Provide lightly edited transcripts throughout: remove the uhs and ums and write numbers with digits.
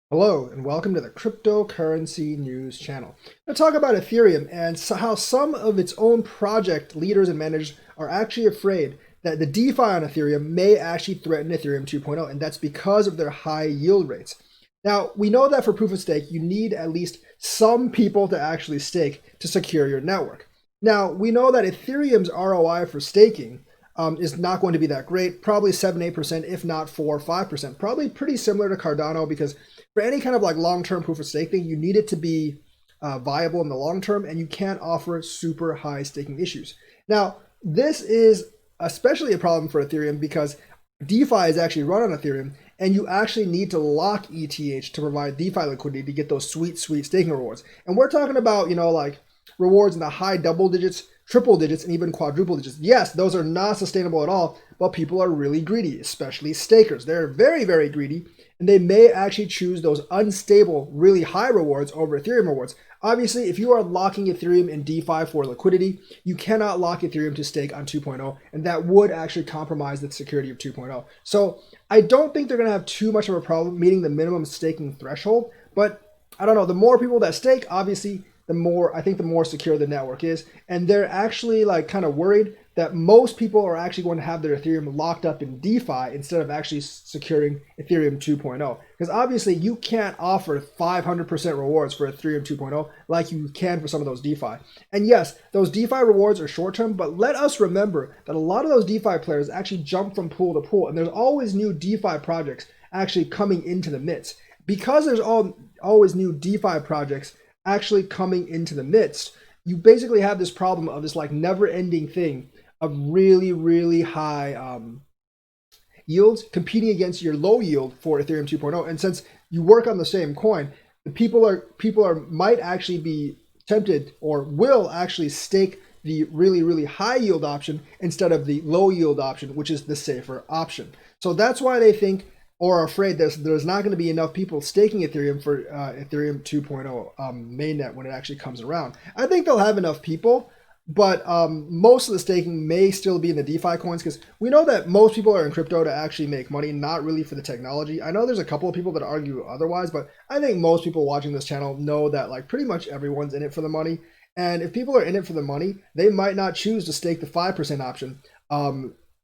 Hello and welcome to the Cryptocurrency News channel. I'll talk about Ethereum and how some of its own project leaders and managers are actually afraid that the DeFi on Ethereum may actually threaten Ethereum 2.0, and that's because of their high yield rates. Now, we know that for proof of stake, you need at least some people to actually stake to secure your network. Now, we know that Ethereum's ROI for staking is not going to be that great, probably 7-8%, if not 4 or 5%, probably pretty similar to Cardano, because for any kind of like long-term proof of stake thing, you need it to be viable in the long term, and you can't offer super high staking issues. Now, this is especially a problem for Ethereum because DeFi is actually run on Ethereum, and you actually need to lock ETH to provide DeFi liquidity to get those sweet staking rewards. And we're talking about, like rewards in the high double digits, triple digits, and even quadruple digits. Yes, those are not sustainable at all, but people are really greedy, especially stakers. They're very, very greedy, and they may actually choose those unstable, really high rewards over Ethereum rewards. Obviously, if you are locking Ethereum in DeFi for liquidity, you cannot lock Ethereum to stake on 2.0, and that would actually compromise the security of 2.0. So I don't think they're going to have too much of a problem meeting the minimum staking threshold, but I don't know, the more people that stake, obviously, the more secure the network is. And they're actually like kind of worried that most people are actually going to have their Ethereum locked up in DeFi instead of actually securing Ethereum 2.0. Because obviously you can't offer 500% rewards for Ethereum 2.0 like you can for some of those DeFi. And yes, those DeFi rewards are short term, but let us remember that a lot of those DeFi players actually jump from pool to pool, and there's always new DeFi projects actually coming into the midst. Because there's always new DeFi projects actually coming into the midst, you basically have this problem of this like never-ending thing of really, really high yields competing against your low yield for Ethereum 2.0. And since you work on the same coin, the people might actually be tempted or will actually stake the really, really high yield option instead of the low yield option, which is the safer option. So that's why they think or are afraid that there's not going to be enough people staking Ethereum for Ethereum 2.0 mainnet when it actually comes around. I think they'll have enough people, but most of the staking may still be in the DeFi coins, because we know that most people are in crypto to actually make money, not really for the technology. I know there's a couple of people that argue otherwise, but I think most people watching this channel know that like pretty much everyone's in it for the money. And if people are in it for the money, they might not choose to stake the 5% option.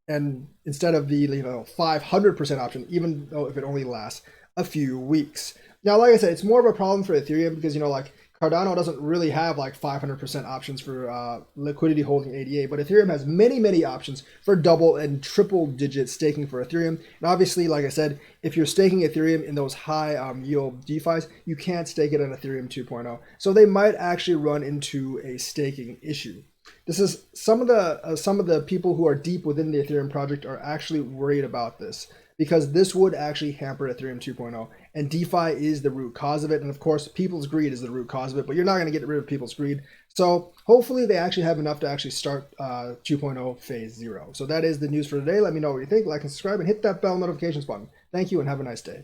And instead of the 500% option, even though if it only lasts a few weeks. Now, like I said, it's more of a problem for Ethereum because like Cardano doesn't really have like 500% options for liquidity holding ADA, but Ethereum has many options for double and triple digit staking for Ethereum. And obviously, like I said, if you're staking Ethereum in those high yield DeFis, you can't stake it on Ethereum 2.0. So they might actually run into a staking issue. This is some of the people who are deep within the Ethereum project are actually worried about this, because this would actually hamper Ethereum 2.0, and DeFi is the root cause of it. And of course, people's greed is the root cause of it, but you're not going to get rid of people's greed. So hopefully they actually have enough to actually start 2.0 phase 0. So that is the news for today. Let me know what you think, like and subscribe, and hit that bell notifications button. Thank you and have a nice day.